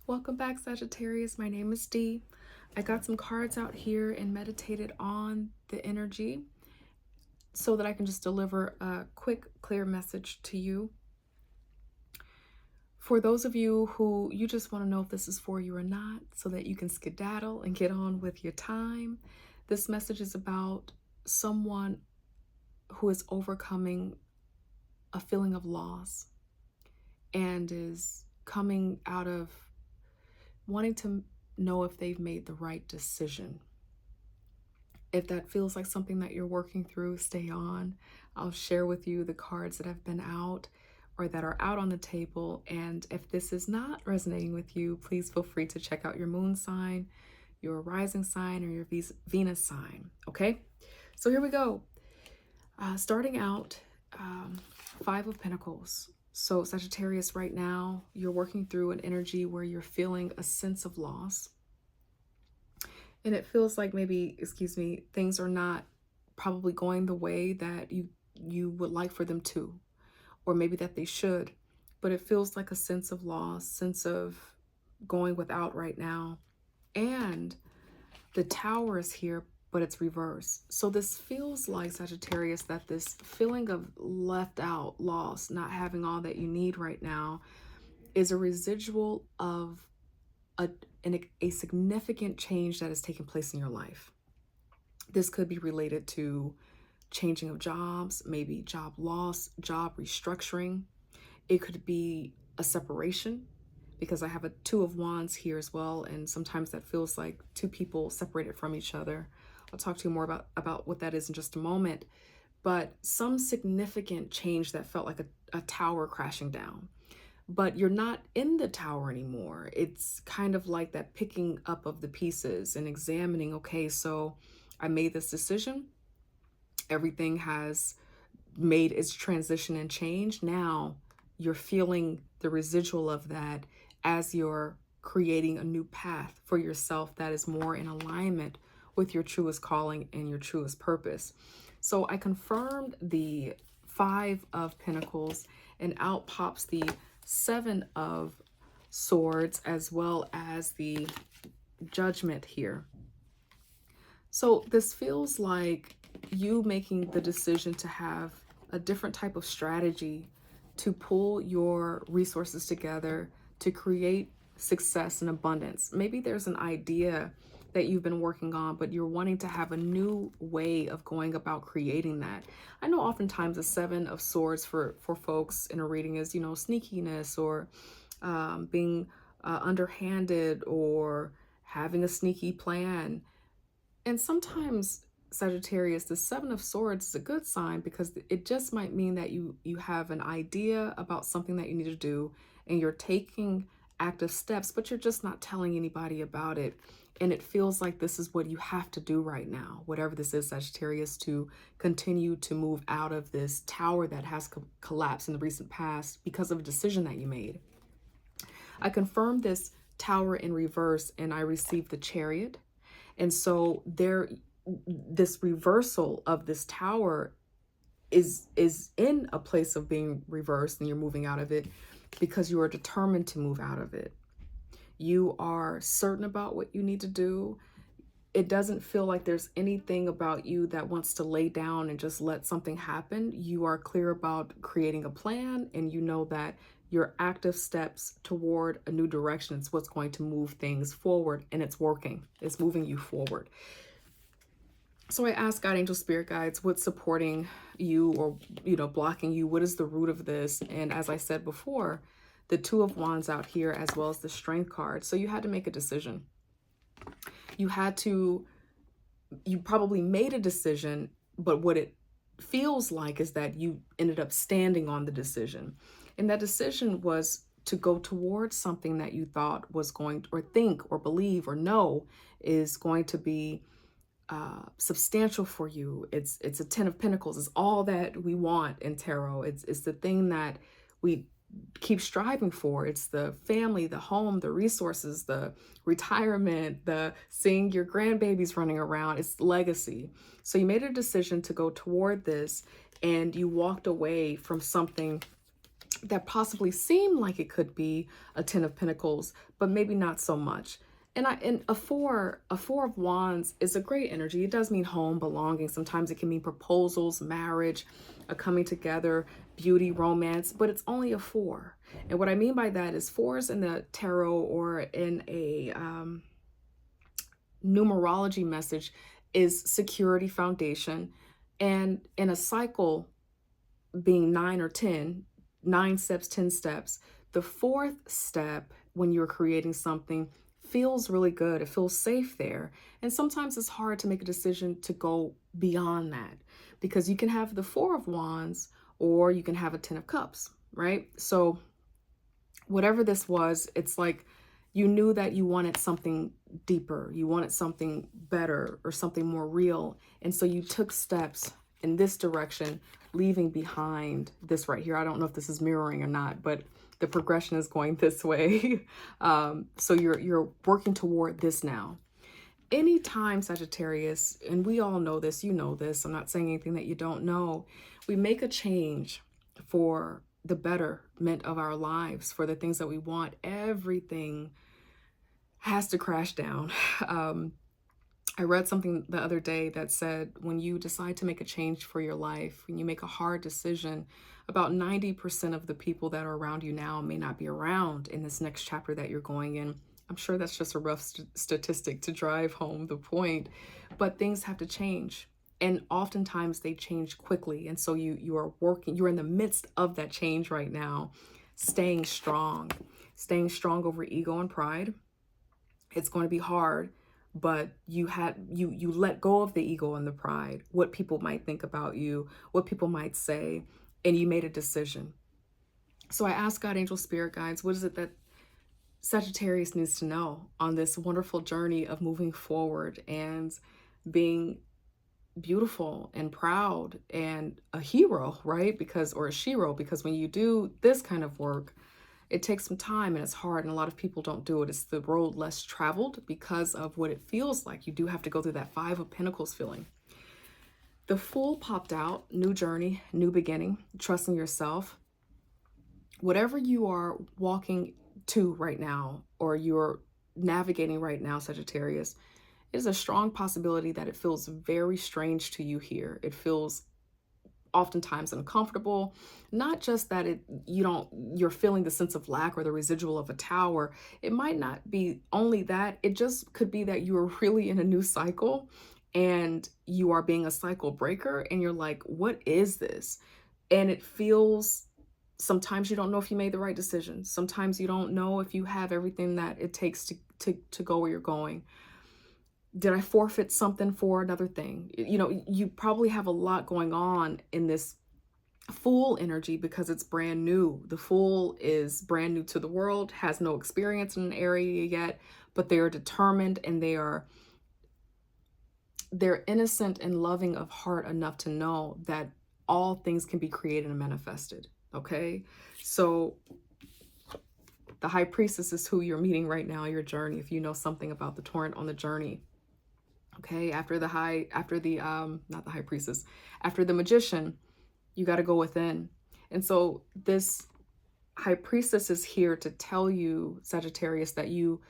Welcome back, Sagittarius. My name is Dee. I got some cards out here and meditated on the energy so that I can just deliver a quick, clear message to you. For those of you who you just want to know if this is for you or not, so that you can skedaddle and get on with your time, this message is about someone who is overcoming a feeling of loss and is coming out of wanting to know if they've made the right decision. If that feels like something that you're working through, stay on. I'll share with you the cards that have been out or that are out on the table. And if this is not resonating with you, please feel free to check out your moon sign, your rising sign, or your Venus sign. Okay, so here we go. Starting out, Five of Pentacles. So Sagittarius, right now, you're working through an energy where you're feeling a sense of loss. And it feels like maybe, things are not probably going the way that you would like for them to, or maybe that they should. But it feels like a sense of loss, sense of going without right now. And the Tower is here, but it's reverse. So this feels like, Sagittarius, that this feeling of left out, lost, not having all that you need right now is a residual of a significant change that has taken place in your life. This could be related to changing of jobs, maybe job loss, job restructuring. It could be a separation, because I have a Two of Wands here as well, and sometimes that feels like two people separated from each other. I'll talk to you more about what that is in just a moment. But some significant change that felt like a tower crashing down. But you're not in the tower anymore. It's kind of like that picking up of the pieces and examining, okay, so I made this decision. Everything has made its transition and change. Now you're feeling the residual of that as you're creating a new path for yourself that is more in alignment with your truest calling and your truest purpose. So I confirmed the Five of Pentacles, and out pops the Seven of Swords, as well as the Judgment here. So this feels like you making the decision to have a different type of strategy to pull your resources together to create success and abundance. Maybe there's an idea that you've been working on, but you're wanting to have a new way of going about creating that. I know oftentimes the Seven of Swords for folks in a reading is, sneakiness, or being underhanded, or having a sneaky plan. And sometimes, Sagittarius, the Seven of Swords is a good sign, because it just might mean that you have an idea about something that you need to do, and you're taking active steps, but you're just not telling anybody about it. And it feels like this is what you have to do right now, whatever this is, Sagittarius, to continue to move out of this tower that has collapsed in the recent past because of a decision that you made. I confirmed this Tower in reverse, and I received the Chariot. And so this reversal of this Tower is in a place of being reversed, and you're moving out of it because you are determined to move out of it. You are certain about what you need to do. It doesn't feel like there's anything about you that wants to lay down and just let something happen. You are clear about creating a plan, and you know that your active steps toward a new direction is what's going to move things forward, and it's working. It's moving you forward. So I asked God, angel, spirit guides, what's supporting you, or, blocking you? What is the root of this? And as I said before, the Two of Wands out here, as well as the Strength card. So you had to make a decision. You probably made a decision, but what it feels like is that you ended up standing on the decision. And that decision was to go towards something that you thought was going, or think, or believe, or know is going to be substantial for you. It's a Ten of Pentacles. It's all that we want in tarot. It's the thing that we keep striving for. It's the family, the home, the resources, the retirement, the seeing your grandbabies running around. It's legacy. So you made a decision to go toward this, and you walked away from something that possibly seem like it could be a 10 of pentacles, but maybe not so much. And a four of wands is a great energy. It does mean home, belonging. Sometimes it can mean proposals, marriage, a coming together, beauty, romance, but it's only a four. And what I mean by that is fours in the tarot or in a numerology message is security, foundation, and in a cycle being 9 or 10, 9 steps, 10 steps. The fourth step, when you're creating something, feels really good. It feels safe there. And sometimes it's hard to make a decision to go beyond that because you can have the Four of Wands or you can have a 10 of Cups, right? So whatever this was, it's like you knew that you wanted something deeper, you wanted something better or something more real. And so you took steps in this direction, leaving behind this right here. I don't know if this is mirroring or not, but the progression is going this way. So you're working toward this now. Anytime, Sagittarius, and we all know this, you know this, I'm not saying anything that you don't know, we make a change for the betterment of our lives, for the things that we want, everything has to crash down. I read something the other day that said when you decide to make a change for your life, when you make a hard decision, about 90% of the people that are around you now may not be around in this next chapter that you're going in. I'm sure that's just a rough statistic to drive home the point, but things have to change. And oftentimes they change quickly. And so you are working, you're in the midst of that change right now, staying strong over ego and pride. It's going to be hard, but you let go of the ego and the pride, what people might think about you, what people might say, and you made a decision. So I asked God, angel, spirit guides, what is it that Sagittarius needs to know on this wonderful journey of moving forward and being beautiful and proud and a hero, right? Because, or a shero, because when you do this kind of work, it takes some time and it's hard, and a lot of people don't do it. It's the road less traveled because of what it feels like. You do have to go through that Five of Pentacles feeling. The Fool popped out, new journey, new beginning, trusting yourself. Whatever you are walking to right now, or you're navigating right now, Sagittarius, it is a strong possibility that it feels very strange to you here. It feels oftentimes uncomfortable, not just that you're feeling the sense of lack or the residual of a tower. It might not be only that, it just could be that you're really in a new cycle and you are being a cycle breaker and you're like, what is this? And it feels, sometimes you don't know if you made the right decision. Sometimes you don't know if you have everything that it takes to go where you're going. Did I forfeit something for another thing? You know, you probably have a lot going on in this Fool energy because it's brand new. The Fool is brand new to the world, has no experience in an area yet, but they are determined and they're innocent and loving of heart enough to know that all things can be created and manifested. Okay, so the High Priestess is who you're meeting right now, your journey. If you know something about the torrent on the journey. Okay, after the not the High Priestess, after the Magician, you got to go within. And so this High Priestess is here to tell you, Sagittarius, that you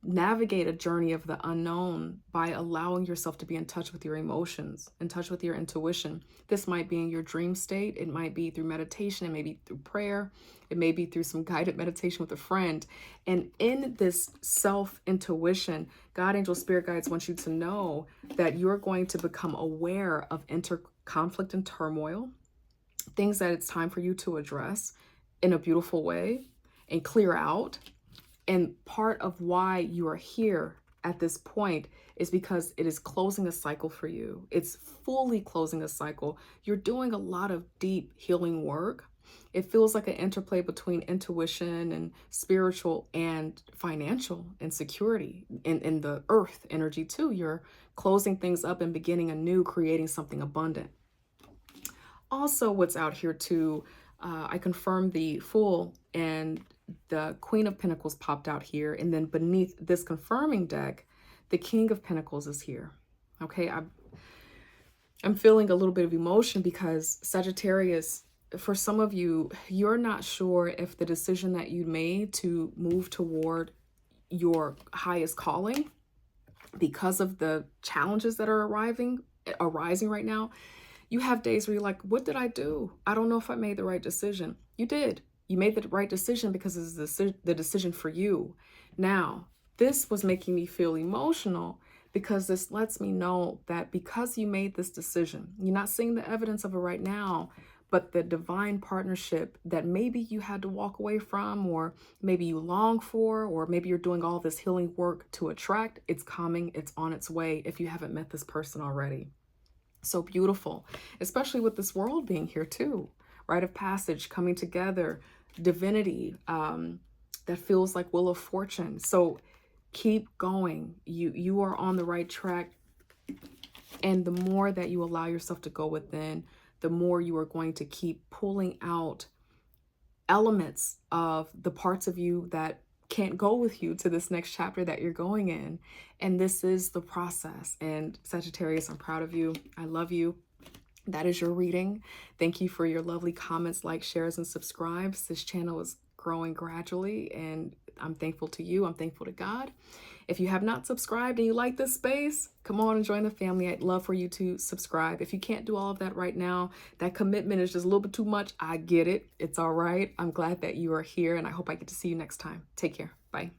navigate a journey of the unknown by allowing yourself to be in touch with your emotions, in touch with your intuition. This might be in your dream state. It might be through meditation. It may be through prayer. It may be through some guided meditation with a friend. And in this self-intuition, God, angel, spirit guides want you to know that you're going to become aware of conflict and turmoil, things that it's time for you to address in a beautiful way and clear out. And part of why you are here at this point is because it is closing a cycle for you. It's fully closing a cycle. You're doing a lot of deep healing work. It feels like an interplay between intuition and spiritual and financial and security in the earth energy too. You're closing things up and beginning anew, creating something abundant. Also, what's out here too, I confirmed the Fool and the Queen of Pentacles popped out here. And then beneath this confirming deck, the King of Pentacles is here. Okay, I'm feeling a little bit of emotion because Sagittarius, for some of you, you're not sure if the decision that you made to move toward your highest calling, because of the challenges that are arising right now, you have days where you're like, what did I do? I don't know if I made the right decision. You did. You made the right decision because it's the decision for you. Now, this was making me feel emotional because this lets me know that because you made this decision, you're not seeing the evidence of it right now, but the divine partnership that maybe you had to walk away from, or maybe you long for, or maybe you're doing all this healing work to attract, it's coming, it's on its way if you haven't met this person already. So beautiful, especially with this world being here too. Rite of passage coming together, divinity, that feels like wheel of fortune. So keep going. You are on the right track. And the more that you allow yourself to go within, the more you are going to keep pulling out elements of the parts of you that can't go with you to this next chapter that you're going in. And this is the process. And Sagittarius, I'm proud of you. I love you. That is your reading. Thank you for your lovely comments, likes, shares, and subscribes. This channel is growing gradually, and I'm thankful to you. I'm thankful to God. If you have not subscribed and you like this space, come on and join the family. I'd love for you to subscribe. If you can't do all of that right now, that commitment is just a little bit too much. I get it. It's all right. I'm glad that you are here, and I hope I get to see you next time. Take care. Bye.